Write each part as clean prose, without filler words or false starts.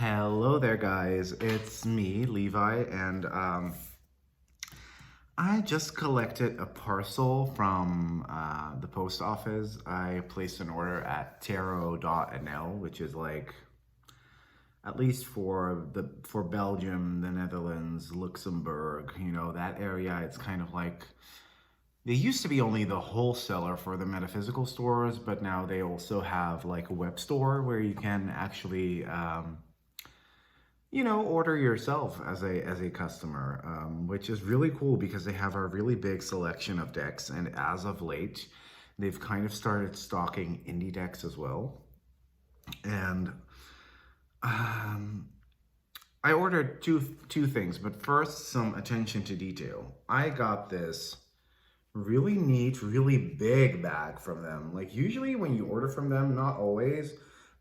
Hello there, guys. It's me, Levi, and I just collected a parcel from the post office. I placed an order at tarot.nl, which is like, at least for Belgium, the Netherlands, Luxembourg, that area. It's kind of like they used to be only the wholesaler for the metaphysical stores, but now they also have like a web store where you can actually order yourself as a customer, which is really cool because they have a really big selection of decks. And as of late, they've kind of started stocking indie decks as well. And I ordered two things, but first, some attention to detail. I got this really neat, really big bag from them. Like usually when you order from them, not always,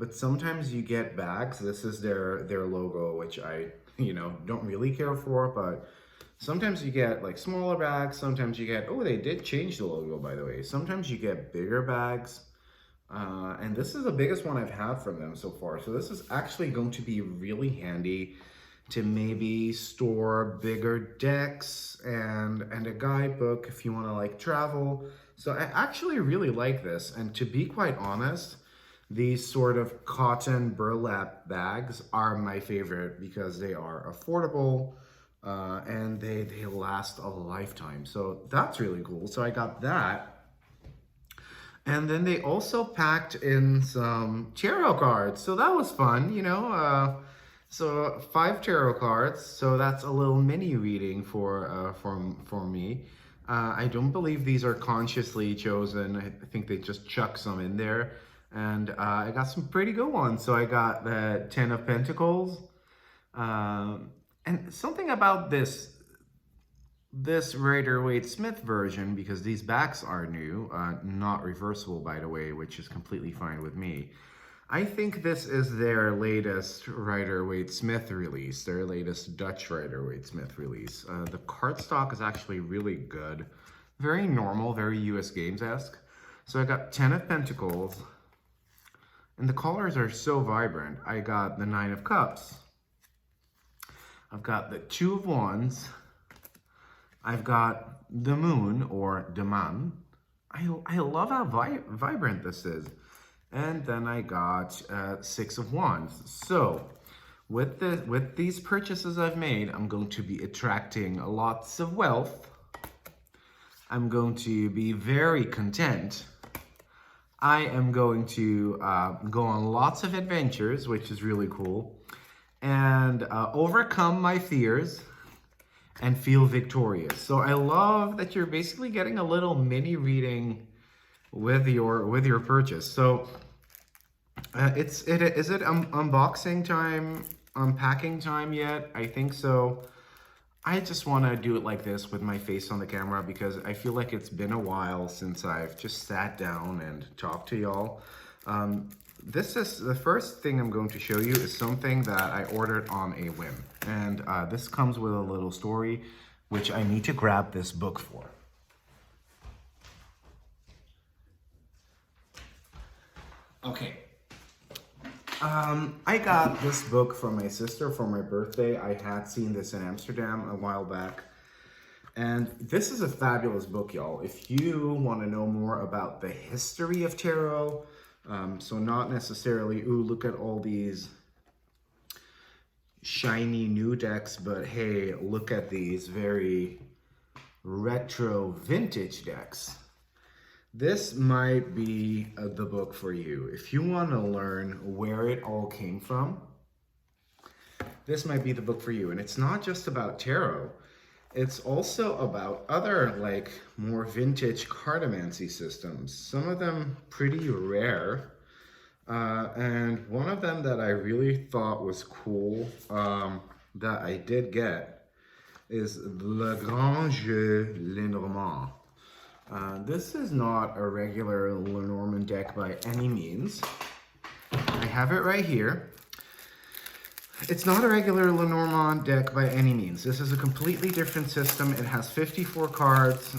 but sometimes you get bags. This is their logo, which I, don't really care for, but sometimes you get like smaller bags. Sometimes you get, oh, they did change the logo, by the way. Sometimes you get bigger bags. And this is the biggest one I've had from them so far. So this is actually going to be really handy to maybe store bigger decks and a guidebook if you want to like travel. So I actually really like this. And to be quite honest, these sort of cotton burlap bags are my favorite because they are affordable and they last a lifetime. So that's really cool. So I got that. And then they also packed in some tarot cards. So that was fun, so 5 tarot cards. So that's a little mini reading for me. I don't believe these are consciously chosen. I think they just chuck some in there. And I got some pretty good ones. So I got the 10 of Pentacles. And something about this Rider-Waite-Smith version, because these backs are new, not reversible, by the way, which is completely fine with me. I think this is their latest Rider-Waite-Smith release, their latest Dutch Rider-Waite-Smith release. The cardstock is actually really good. Very normal, very US Games-esque. So I got 10 of Pentacles, and the colors are so vibrant. I got the 9 of Cups. I've got the 2 of Wands. I've got the Moon, or the Man. I love how vibrant this is. And then I got 6 of Wands. So with these purchases I've made, I'm going to be attracting lots of wealth. I'm going to be very content. I am going to go on lots of adventures, which is really cool, and overcome my fears and feel victorious. So I love that you're basically getting a little mini reading with your purchase. So is it unboxing time, unpacking time yet? I think so. I just want to do it like this with my face on the camera because I feel like it's been a while since I've just sat down and talked to y'all. This is the first thing I'm going to show you is something that I ordered on a whim. And this comes with a little story, which I need to grab this book for. Okay. I got this book from my sister for my birthday. I had seen this in Amsterdam a while back. And this is a fabulous book, y'all. If you want to know more about the history of tarot, so not necessarily, ooh, look at all these shiny new decks, but hey, look at these very retro vintage decks. This might be the book for you. If you want to learn where it all came from, this might be the book for you. And it's not just about tarot. It's also about other, like, more vintage cartomancy systems. Some of them pretty rare. And one of them that I really thought was cool, that I did get, is Le Grand Jeu Lenormand. This is not a regular Lenormand deck by any means. I have it right here. It's not a regular Lenormand deck by any means. This is a completely different system. It has 54 cards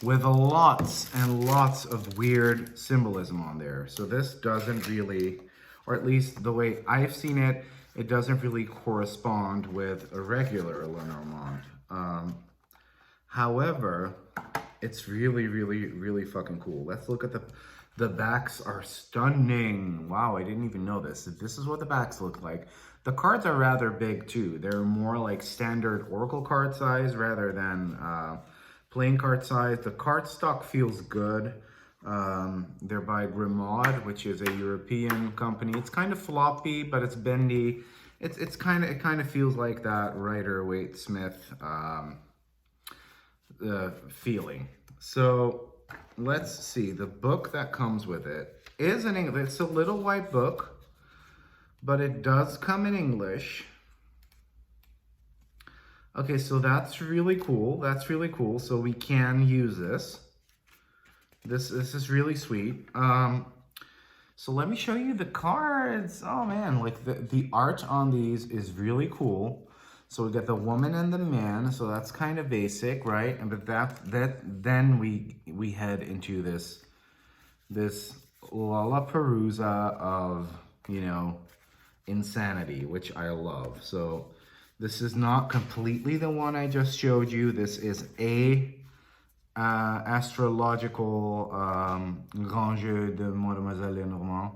with lots and lots of weird symbolism on there. So this doesn't really or at least the way I've seen it, it doesn't really correspond with a regular lenormand. However, it's really, really, really fucking cool. Let's look at the backs are stunning. Wow, I didn't even know this. This is what the backs look like. The cards are rather big too. They're more like standard Oracle card size rather than playing card size. The card stock feels good. They're by Grimaud, which is a European company. It's kind of floppy, but it's bendy. It kind of feels like that Rider-Waite Smith feeling. So let's see. The book that comes with it is in English. It's a little white book, but it does come in English. Okay, so that's really cool. That's really cool. So we can use this. This is really sweet. So let me show you the cards. Oh man, like the art on these is really cool. So we got the woman and the man. So that's kind of basic, right? And but then we head into this Lollapalooza of, you know, insanity, which I love. So this is not completely the one I just showed you. This is a astrological grand jeu de Mademoiselle Lenormand.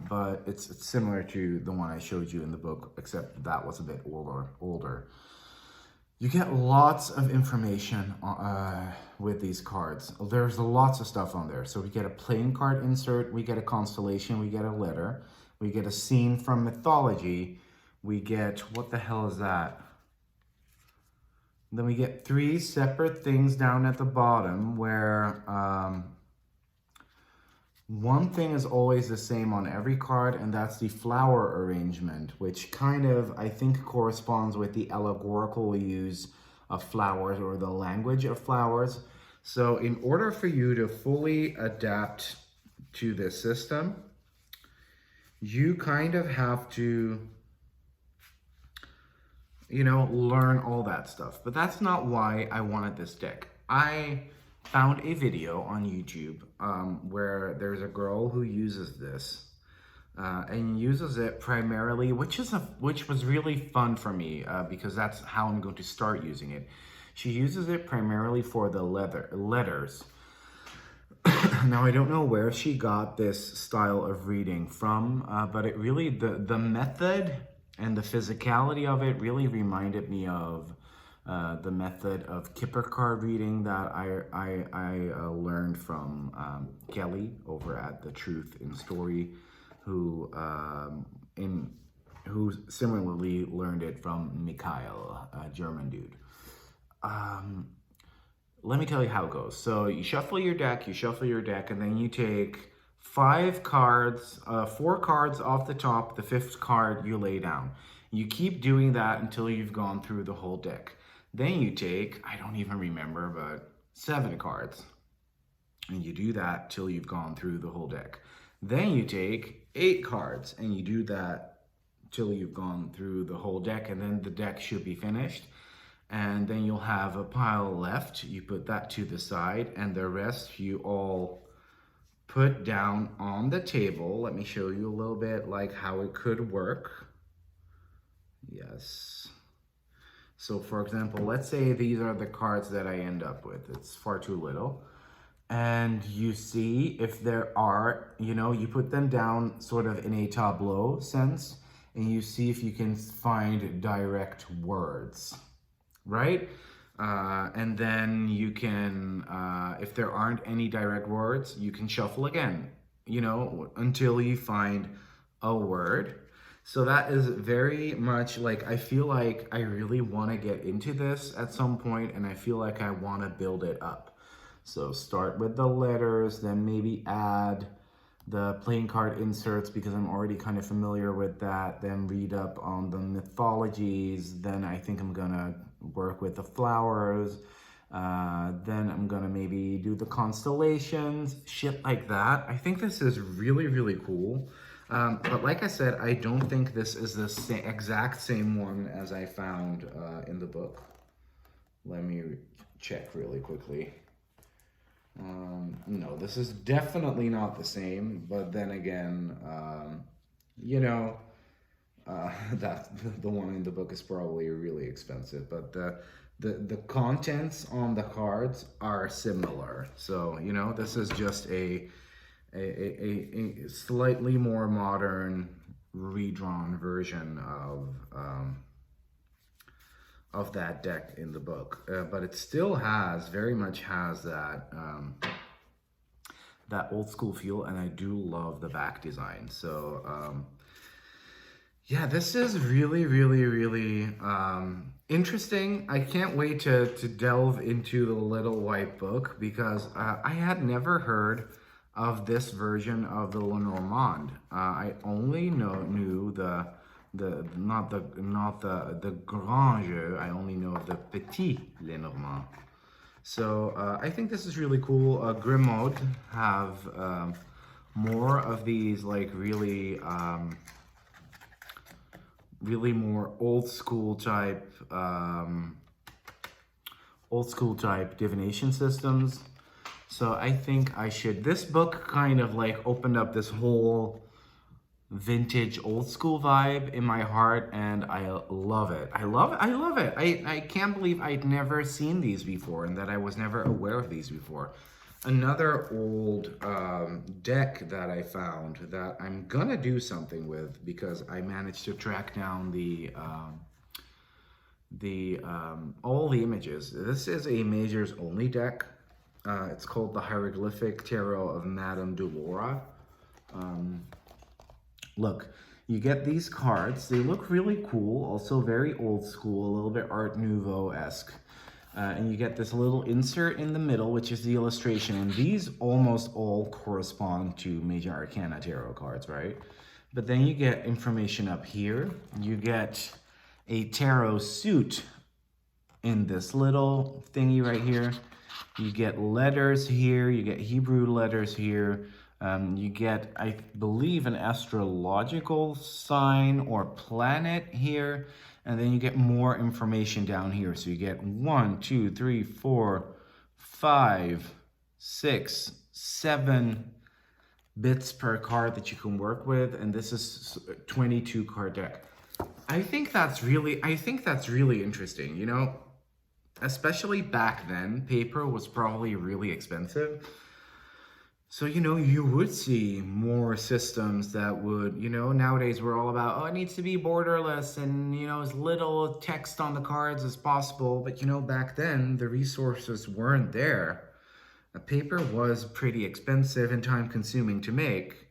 But it's similar to the one I showed you in the book, except that was a bit older. You get lots of information with these cards. There's lots of stuff on there. So we get a playing card insert, we get a constellation, we get a letter, we get a scene from mythology, we get, what the hell is that? Then we get 3 separate things down at the bottom where one thing is always the same on every card, and that's the flower arrangement, which kind of, I think, corresponds with the allegorical use of flowers or the language of flowers. So in order for you to fully adapt to this system, you kind of have to, you know, learn all that stuff. But that's not why I wanted this deck. I found a video on YouTube where there's a girl who uses this and uses it primarily, which was really fun for me because that's how I'm going to start using it. She uses it primarily for the letters. Now, I don't know where she got this style of reading from, but it really, the method and the physicality of it really reminded me of the method of Kipper card reading that I learned from Kelly over at The Truth in Story, who similarly learned it from Mikhail, a German dude. Let me tell you how it goes. So you shuffle your deck, and then you take 5 cards, 4 cards off the top, the 5th card you lay down. You keep doing that until you've gone through the whole deck. Then you take, I don't even remember, but 7 cards. And you do that till you've gone through the whole deck. Then you take 8 cards, and you do that till you've gone through the whole deck, and then the deck should be finished. And then you'll have a pile left. You put that to the side, and the rest you all put down on the table. Let me show you a little bit like how it could work. Yes. So for example, let's say these are the cards that I end up with. It's far too little. And you see if there are, you know, you put them down sort of in a tableau sense, and you see if you can find direct words, right? And then you can, if there aren't any direct words, you can shuffle again, you know, until you find a word. So that is very much like, I feel like I really want to get into this at some point, and I feel like I want to build it up. So start with the letters, then maybe add the playing card inserts because I'm already kind of familiar with that, then read up on the mythologies, then I think I'm gonna work with the flowers, then I'm gonna maybe do the constellations, shit like that. I think this is really, really cool. But like I said, I don't think this is the exact same one as I found in the book. Let me check really quickly. No, this is definitely not the same, but then again, you know, that the one in the book is probably really expensive, but the contents on the cards are similar. So you know, this is just a slightly more modern, redrawn version of that deck in the book, but it still has very much has that old school feel, and I do love the back design. So yeah, this is really, really, really interesting. I can't wait to delve into the Little White Book because I had never heard of this version of the Lenormand. I only knew the not the grand jeu. I only know of the petit Lenormand. So I think this is really cool. Grimaud have more of these like really more old school type divination systems. So I think I should. This book kind of like opened up this whole vintage old school vibe in my heart, and I love it. I love it. I can't believe I'd never seen these before and that I was never aware of these before. Another old deck that I found that I'm gonna do something with because I managed to track down all the images. This is a majors only deck. It's called the Hieroglyphic Tarot of Madame Delora. Look, you get these cards. They look really cool, also very old school, a little bit Art Nouveau-esque. And you get this little insert in the middle, which is the illustration. And these almost all correspond to Major Arcana tarot cards, right? But then you get information up here. You get a tarot suit in this little thingy right here. You get letters here. You get Hebrew letters here. You get, I believe, an astrological sign or planet here. And then you get more information down here. So you get 1, 2, 3, 4, 5, 6, 7 bits per card that you can work with. And this is 22 card deck. I think that's really interesting, you know, especially back then, paper was probably really expensive. So, you know, you would see more systems that would, you know, nowadays we're all about, oh, it needs to be borderless and, you know, as little text on the cards as possible. But, you know, back then the resources weren't there. The paper was pretty expensive and time consuming to make.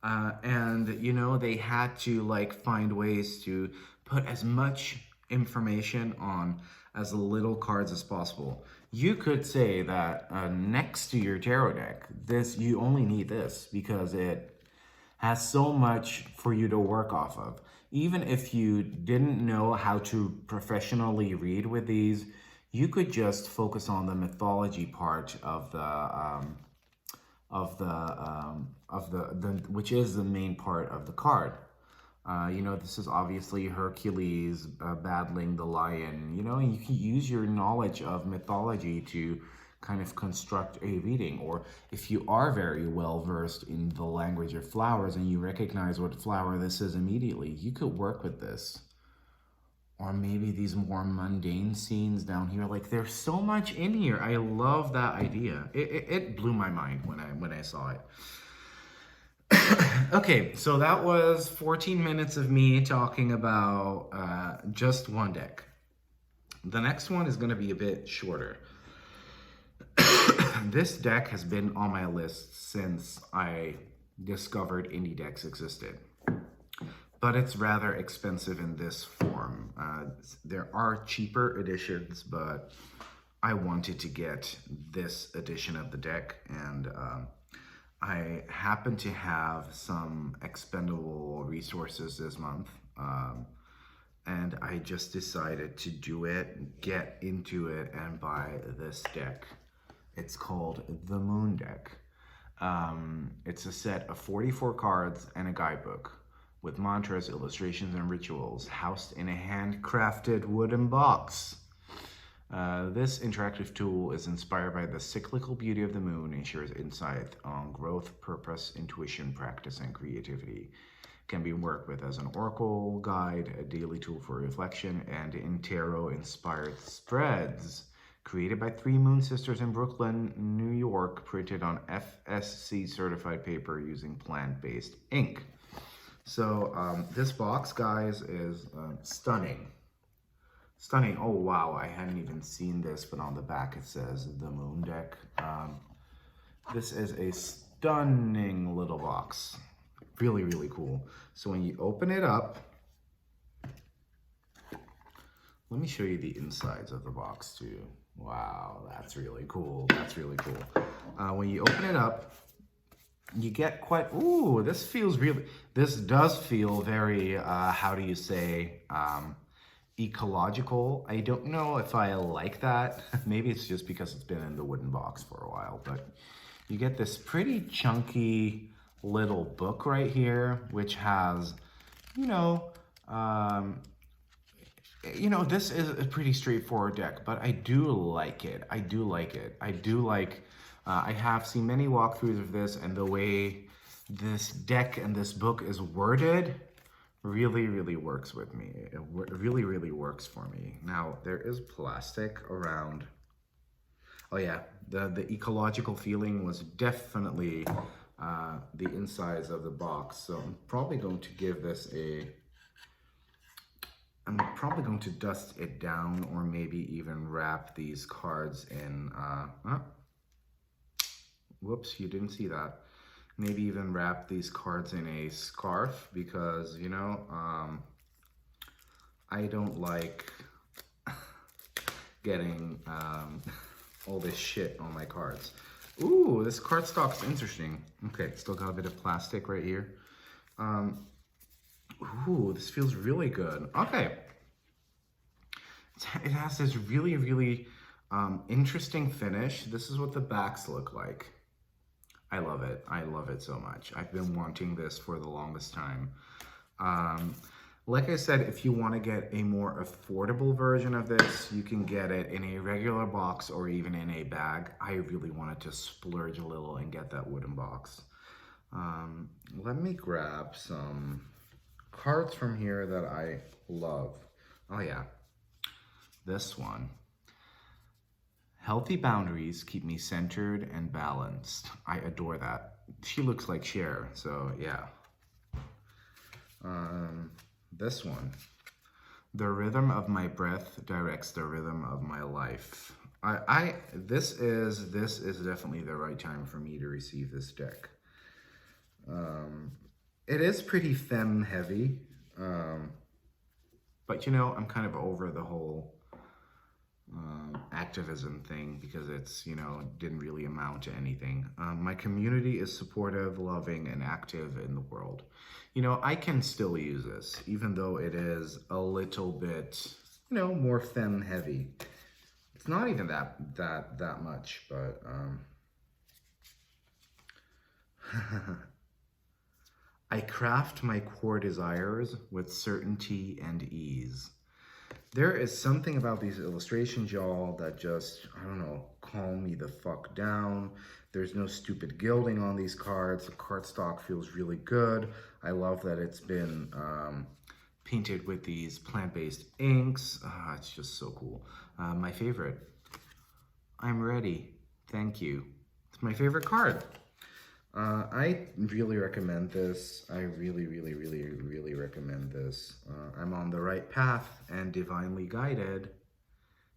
And, you know, they had to like find ways to put as much information on as little cards as possible. You could say that next to your tarot deck, you only need this because it has so much for you to work off of. Even if you didn't know how to professionally read with these, you could just focus on the mythology part of which is the main part of the card. You know, this is obviously Hercules battling the lion, you know, and you can use your knowledge of mythology to kind of construct a reading. Or if you are very well versed in the language of flowers and you recognize what flower this is immediately, you could work with this. Or maybe these more mundane scenes down here. Like, there's so much in here. I love that idea. It blew my mind when I saw it. Okay, so that was 14 minutes of me talking about just one deck. The next one is going to be a bit shorter. This deck has been on my list since I discovered indie decks existed. But it's rather expensive in this form. There are cheaper editions, but I wanted to get this edition of the deck, and I happen to have some expendable resources this month, and I just decided to do it, get into it, and buy this deck. It's called the Moon Deck. It's a set of 44 cards and a guidebook with mantras, illustrations, and rituals housed in a handcrafted wooden box. This interactive tool is inspired by the cyclical beauty of the moon and shares insight on growth, purpose, intuition, practice, and creativity. Can be worked with as an oracle guide, a daily tool for reflection, and in tarot-inspired spreads. Created by three Moon Sisters in Brooklyn, New York, printed on FSC certified paper using plant-based ink. So this box, guys, is stunning. Stunning. Oh, wow. I hadn't even seen this, but on the back it says the Moon deck. This is a stunning little box. Really, really cool. So when you open it up, let me show you the insides of the box too. Wow, that's really cool. That's really cool. When you open it up, you get quite, ooh, this does feel very, how do you say, ecological. I don't know if I like that. Maybe it's just because it's been in the wooden box for a while, but you get this pretty chunky little book right here, which has, this is a pretty straightforward deck, but I do like it. I do like it. I do like, I have seen many walkthroughs of this, and the way this deck and this book is worded really, really works with me. It really, really works for me. Now, there is plastic around. Oh yeah, the ecological feeling was definitely the insides of the box. So I'm probably going to give this I'm probably going to dust it down, or maybe even wrap these cards in, whoops, you didn't see that. Maybe even wrap these cards in a scarf, because, I don't like getting all this shit on my cards. Ooh, this cardstock's interesting. Okay, still got a bit of plastic right here. Ooh, this feels really good. Okay. It has this really, really interesting finish. This is what the backs look like. I love it. I love it so much. I've been wanting this for the longest time. Like I said, if you want to get a more affordable version of this, you can get it in a regular box or even in a bag. I really wanted to splurge a little and get that wooden box. Let me grab some cards from here that I love. Oh yeah, this one. Healthy boundaries keep me centered and balanced. I adore that. She looks like Cher, so yeah. This one. The rhythm of my breath directs the rhythm of my life. This is definitely the right time for me to receive this deck. It is pretty femme heavy, but I'm kind of over the whole activism thing, because it's, didn't really amount to anything. My community is supportive, loving, and active in the world. I can still use this, even though it is a little bit, more femme heavy. It's not even that much, but I craft my core desires with certainty and ease. There is something about these illustrations, y'all, that just, I don't know, calm me the fuck down. There's no stupid gilding on these cards. The cardstock feels really good. I love that it's been painted with these plant-based inks. It's just so cool. My favorite. I'm ready. Thank you. It's my favorite card. I really recommend this. I really, really, really, really recommend this. I'm on the right path and divinely guided.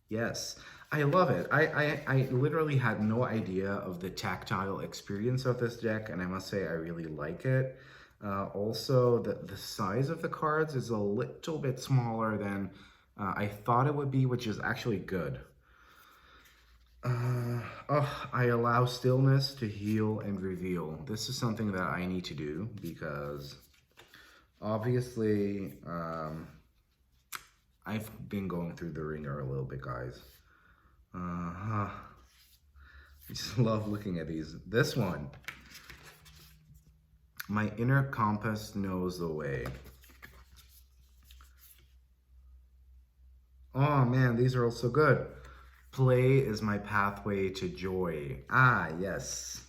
Yes, I love it. I literally had no idea of the tactile experience of this deck, and I must say I really like it. Also, the size of the cards is a little bit smaller than I thought it would be, which is actually good. I allow stillness to heal and reveal. This is something that I need to do, because obviously I've been going through the ringer a little bit, guys. I just love looking at these. This one. My inner compass knows the way. Oh man, these are all so good. Play is my pathway to joy. Ah, yes.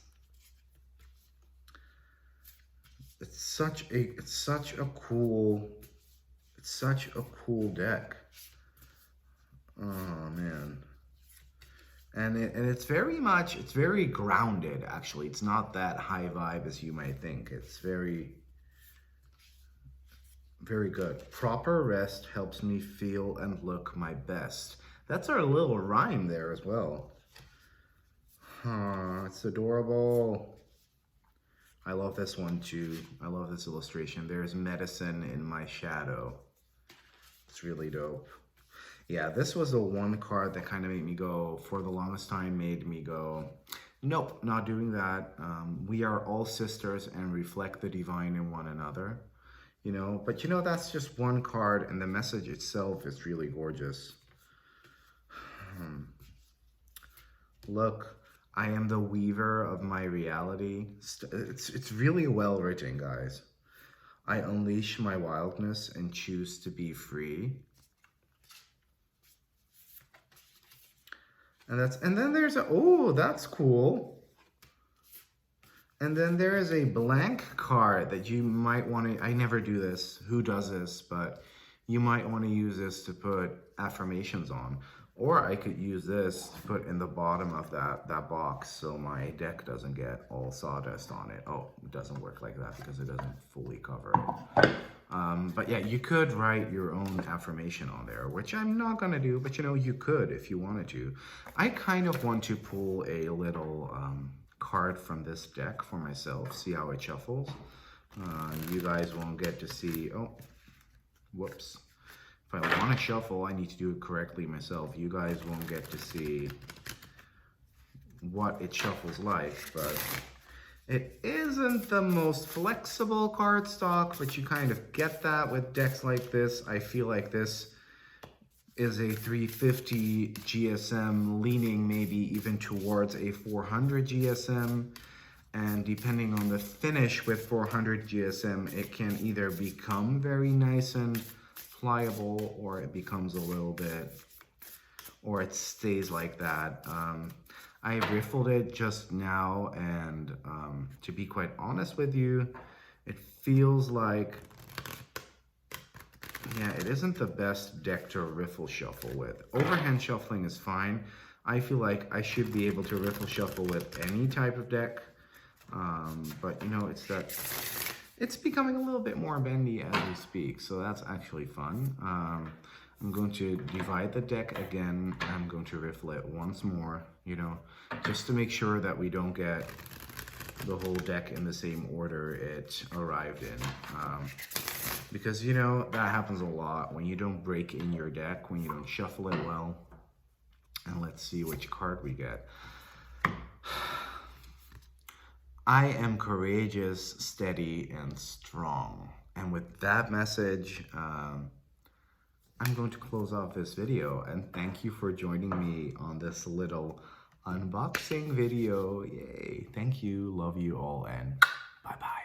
it's such a cool deck. Oh man. And it's very grounded actually. It's not that high vibe as you might think. It's very good. Proper rest helps me feel and look my best. That's our little rhyme there as well. It's adorable. I love this one too. I love this illustration. There's medicine in my shadow. It's really dope. Yeah, this was the one card that kind of made me go, for the longest time, made me go, nope, not doing that. We are all sisters and reflect the divine in one another. You know, but you know, that's just one card, and the message itself is really gorgeous. Look, I am the weaver of my reality. It's really well written, guys. I unleash my wildness and choose to be free. And then there's a, oh, that's cool. And then there is a blank card that you might want to, I never do this, who does this, but you might want to use this to put affirmations on. Or I could use this to put in the bottom of that box so my deck doesn't get all sawdust on it. Oh, it doesn't work like that because it doesn't fully cover it. But yeah, you could write your own affirmation on there, which I'm not gonna do, but you know, you could if you wanted to. I kind of want to pull a little card from this deck for myself, see how it shuffles. You guys won't get to see, oh, whoops. If I want to shuffle, I need to do it correctly myself. You guys won't get to see what it shuffles like, but it isn't the most flexible card stock, but you kind of get that with decks like this. I feel like this is a 350 GSM leaning maybe even towards a 400 GSM. And depending on the finish with 400 GSM, it can either become very nice and pliable, or it becomes a little bit, or it stays like that. I riffled it just now, and to be quite honest with you, it feels like, yeah, it isn't the best deck to riffle shuffle with. Overhand shuffling is fine. I feel like I should be able to riffle shuffle with any type of deck, but you know, it's becoming a little bit more bendy as we speak, so that's actually fun. I'm going to divide the deck again. I'm going to riffle it once more, you know, just to make sure that we don't get the whole deck in the same order it arrived in. Because, you know, that happens a lot when you don't break in your deck, when you don't shuffle it well. And let's see which card we get. I am courageous, steady, and strong. And with that message, I'm going to close off this video, and thank you for joining me on this little unboxing video. Yay. Thank you, love you all, and bye-bye.